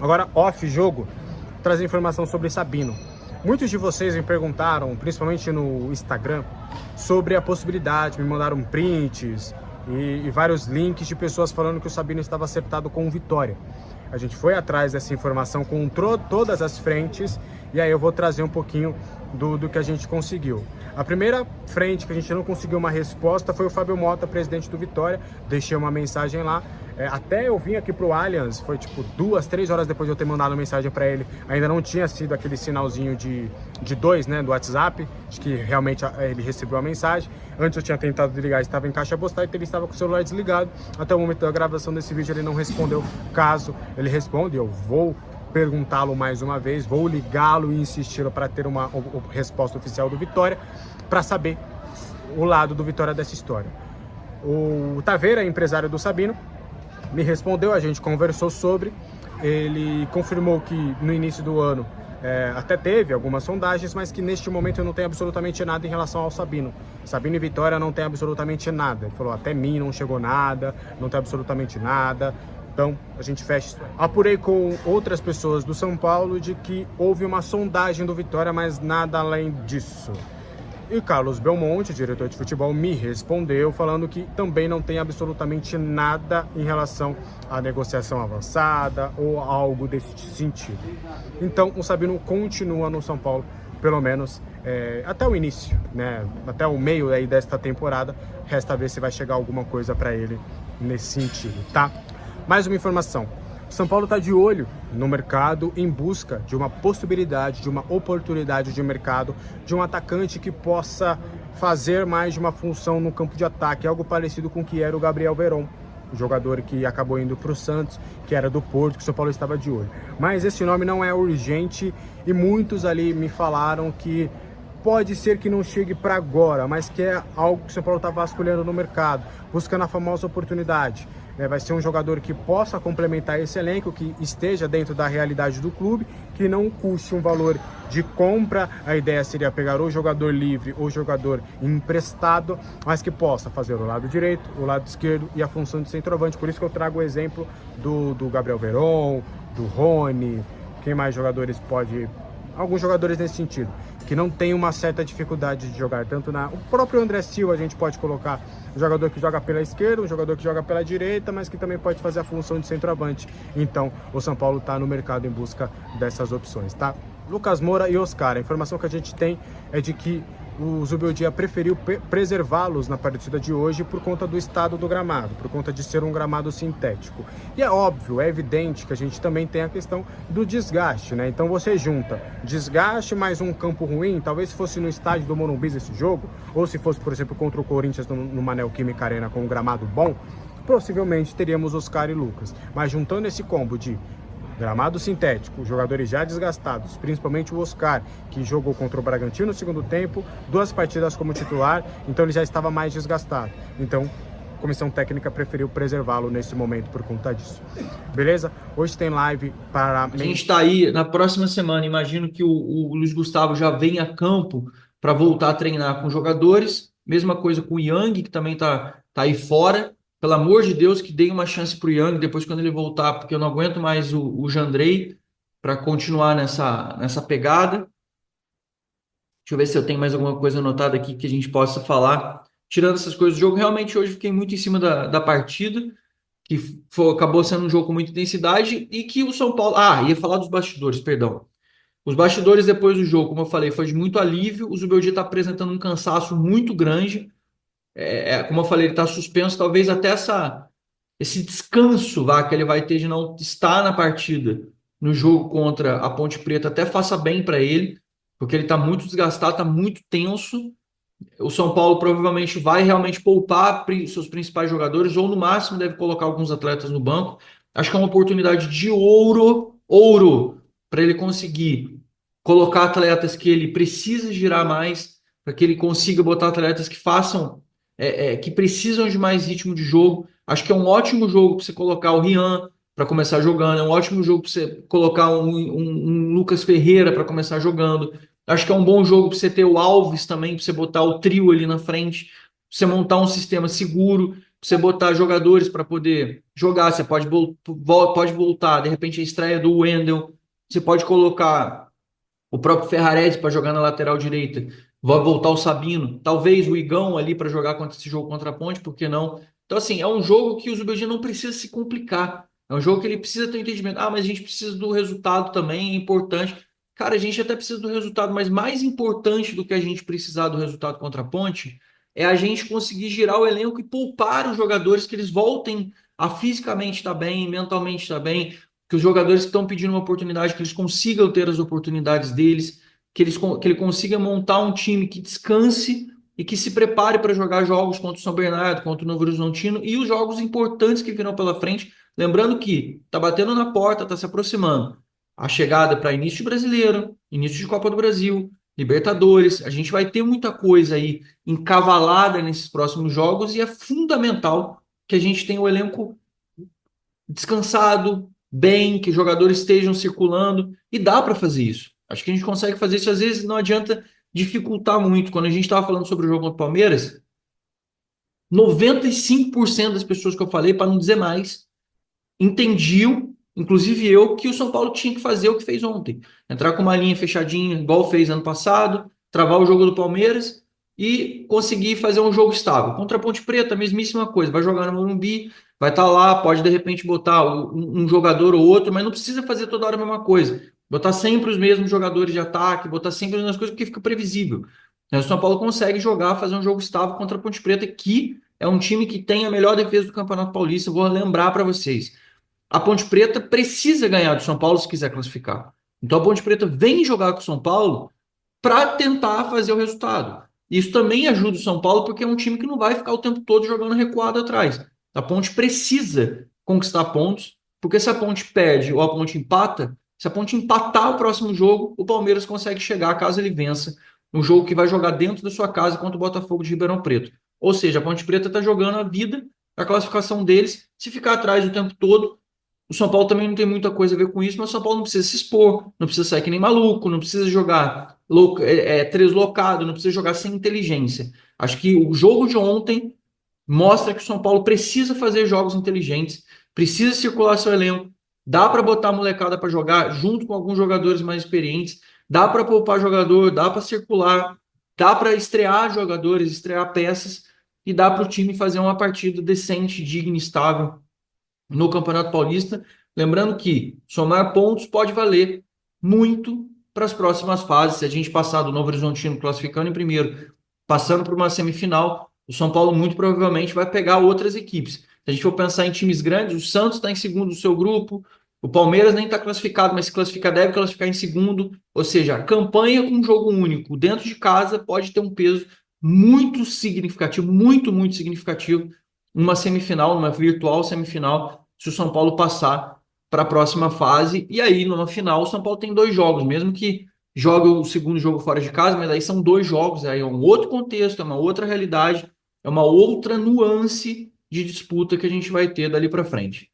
Agora, off-jogo, trazer informação sobre Sabino. Muitos de vocês me perguntaram, principalmente no Instagram, sobre a possibilidade, me mandaram prints e vários links de pessoas falando que o Sabino estava acertado com o Vitória. A gente foi atrás dessa informação com todas as frentes e aí eu vou trazer um pouquinho do que a gente conseguiu. A primeira frente que a gente não conseguiu uma resposta foi o Fábio Mota, presidente do Vitória. Deixei uma mensagem lá. Até eu vim aqui pro Allianz, foi tipo 2, 3 horas depois de eu ter mandado mensagem para ele. Ainda não tinha sido aquele sinalzinho de 2, né, do WhatsApp. Acho que realmente ele recebeu a mensagem. Antes eu tinha tentado desligar, estava em caixa postal, então ele estava com o celular desligado. Até o momento da gravação desse vídeo ele não respondeu. Caso ele responda, eu vou perguntá-lo mais uma vez, vou ligá-lo e insisti-lo para ter uma resposta oficial do Vitória, para saber o lado do Vitória dessa história. O Taveira, empresário do Sabino, me respondeu, a gente conversou sobre, ele confirmou que no início do ano até teve algumas sondagens, mas que neste momento eu não tenho absolutamente nada em relação ao Sabino. Sabino e Vitória não tem absolutamente nada. Ele falou, até mim não chegou nada, não tem absolutamente nada. Então, a gente fecha. Apurei com outras pessoas do São Paulo de que houve uma sondagem do Vitória, mas nada além disso. E Carlos Belmonte, diretor de futebol, me respondeu falando que também não tem absolutamente nada em relação à negociação avançada ou algo desse sentido. Então, o Sabino continua no São Paulo, pelo menos até o início, né? Até o meio aí desta temporada. Resta ver se vai chegar alguma coisa para ele nesse sentido, tá? Mais uma informação. São Paulo está de olho no mercado em busca de uma possibilidade, de uma oportunidade de mercado, de um atacante que possa fazer mais de uma função no campo de ataque, algo parecido com o que era o Gabriel Veron, o jogador que acabou indo para o Santos, que era do Porto, que o São Paulo estava de olho. Mas esse nome não é urgente e muitos ali me falaram que pode ser que não chegue para agora, mas que é algo que o São Paulo está vasculhando no mercado, buscando a famosa oportunidade. Vai ser um jogador que possa complementar esse elenco, que esteja dentro da realidade do clube, que não custe um valor de compra. A ideia seria pegar o jogador livre ou jogador emprestado, mas que possa fazer o lado direito, o lado esquerdo e a função de centroavante. Por isso que eu trago o exemplo do Gabriel Veron, do Rony, quem mais jogadores pode... Alguns jogadores nesse sentido, que não tem uma certa dificuldade de jogar, tanto o próprio André Silva a gente pode colocar um jogador que joga pela esquerda, um jogador que joga pela direita, mas que também pode fazer a função de centroavante. Então, o São Paulo está no mercado em busca dessas opções, tá? Lucas Moura e Oscar, a informação que a gente tem é de que o Zubeldia preferiu preservá-los na partida de hoje por conta do estado do gramado, por conta de ser um gramado sintético. E é óbvio, é evidente que a gente também tem a questão do desgaste, né? Então você junta desgaste mais um campo ruim, talvez se fosse no estádio do Morumbi esse jogo, ou se fosse, por exemplo, contra o Corinthians no Neoquímica Arena com um gramado bom, possivelmente teríamos Oscar e Lucas. Mas juntando esse combo de gramado sintético, jogadores já desgastados, principalmente o Oscar, que jogou contra o Bragantino no segundo tempo, 2 partidas como titular, então ele já estava mais desgastado. Então, a comissão técnica preferiu preservá-lo nesse momento por conta disso. Beleza? Hoje tem live para... A gente está aí na próxima semana. Imagino que o Luiz Gustavo já venha a campo para voltar a treinar com jogadores. Mesma coisa com o Yang, que também tá aí fora. Pelo amor de Deus, que dê uma chance para o Yang depois quando ele voltar, porque eu não aguento mais o Jandrei para continuar nessa pegada. Deixa eu ver se eu tenho mais alguma coisa anotada aqui que a gente possa falar. Tirando essas coisas do jogo, realmente hoje fiquei muito em cima da partida, que acabou sendo um jogo com muita intensidade e que o São Paulo. Ah, ia falar dos bastidores, perdão. Os bastidores depois do jogo, como eu falei, foi de muito alívio. O Zubeldia está apresentando um cansaço muito grande. Como eu falei, ele está suspenso, talvez até esse descanso que ele vai ter de não estar na partida no jogo contra a Ponte Preta até faça bem para ele, porque ele está muito desgastado, está muito tenso. O São Paulo provavelmente vai realmente poupar seus principais jogadores, ou no máximo deve colocar alguns atletas no banco. Acho que é uma oportunidade de ouro, para ele conseguir colocar atletas que ele precisa girar mais, para que ele consiga botar atletas que façam, que precisam de mais ritmo de jogo. Acho que é um ótimo jogo para você colocar o Rian para começar jogando, é um ótimo jogo para você colocar um Lucas Ferreira para começar jogando. Acho que é um bom jogo para você ter o Alves também, para você botar o trio ali na frente, pra você montar um sistema seguro. você botar jogadores para poder jogar, você pode voltar, de repente, a estreia do Wendel, você pode colocar o próprio Ferrarese para jogar na lateral direita, vai voltar o Sabino, talvez o Igão ali para jogar contra esse jogo contra a Ponte, por que não? Então, assim, é um jogo que o Zubeldia não precisa se complicar. É um jogo que ele precisa ter um entendimento. Ah, mas a gente precisa do resultado também, é importante. Cara, a gente até precisa do resultado, mas mais importante do que a gente precisar do resultado contra a Ponte é a gente conseguir girar o elenco e poupar os jogadores que eles voltem a fisicamente estar bem, mentalmente estar bem, que os jogadores que estão pedindo uma oportunidade, que eles consigam ter as oportunidades deles, que ele consiga montar um time que descanse e que se prepare para jogar jogos contra o São Bernardo, contra o Novo Horizontino e os jogos importantes que virão pela frente. Lembrando que está batendo na porta, está se aproximando. A chegada para início de Brasileiro, início de Copa do Brasil, Libertadores. A gente vai ter muita coisa aí encavalada nesses próximos jogos e é fundamental que a gente tenha o elenco descansado, bem, que os jogadores estejam circulando, e dá para fazer isso. Acho que a gente consegue fazer isso, às vezes não adianta dificultar muito. Quando a gente estava falando sobre o jogo contra o Palmeiras, 95% das pessoas que eu falei, para não dizer mais, entendiam, inclusive eu, que o São Paulo tinha que fazer o que fez ontem. Entrar com uma linha fechadinha, igual fez ano passado, travar o jogo do Palmeiras e conseguir fazer um jogo estável. Contra a Ponte Preta, a mesmíssima coisa. Vai jogar no Morumbi, vai estar lá, pode de repente botar um jogador ou outro, mas não precisa fazer toda hora a mesma coisa. Botar sempre os mesmos jogadores de ataque, botar sempre as mesmas coisas, porque fica previsível. O São Paulo consegue jogar, fazer um jogo estável contra a Ponte Preta, que é um time que tem a melhor defesa do Campeonato Paulista. Vou lembrar para vocês. A Ponte Preta precisa ganhar do São Paulo se quiser classificar. Então a Ponte Preta vem jogar com o São Paulo para tentar fazer o resultado. Isso também ajuda o São Paulo porque é um time que não vai ficar o tempo todo jogando recuado atrás. A Ponte precisa conquistar pontos, porque se a Ponte perde ou a Ponte empata, se a Ponte empatar o próximo jogo, o Palmeiras consegue chegar caso ele vença no jogo que vai jogar dentro da sua casa contra o Botafogo de Ribeirão Preto. Ou seja, a Ponte Preta está jogando a vida, a classificação deles, se ficar atrás o tempo todo, o São Paulo também não tem muita coisa a ver com isso, mas o São Paulo não precisa se expor, não precisa sair que nem maluco, não precisa jogar deslocado, não precisa jogar sem inteligência. Acho que o jogo de ontem mostra que o São Paulo precisa fazer jogos inteligentes, precisa circular seu elenco, dá para botar a molecada para jogar junto com alguns jogadores mais experientes, dá para poupar jogador, dá para circular, dá para estrear jogadores, estrear peças e dá para o time fazer uma partida decente, digna, estável no Campeonato Paulista. Lembrando que somar pontos pode valer muito para as próximas fases. Se a gente passar do Novo Horizontino classificando em primeiro, passando por uma semifinal, o São Paulo muito provavelmente vai pegar outras equipes. Se a gente for pensar em times grandes, o Santos está em segundo do seu grupo, o Palmeiras nem está classificado, mas se classificar deve classificar em segundo. Ou seja, a campanha com um jogo único dentro de casa pode ter um peso muito significativo, muito, muito significativo, numa semifinal, numa virtual semifinal, se o São Paulo passar para a próxima fase. E aí, numa final, o São Paulo tem dois jogos, mesmo que jogue o segundo jogo fora de casa, mas aí são dois jogos, aí é um outro contexto, é uma outra realidade, é uma outra nuance de disputa que a gente vai ter dali para frente.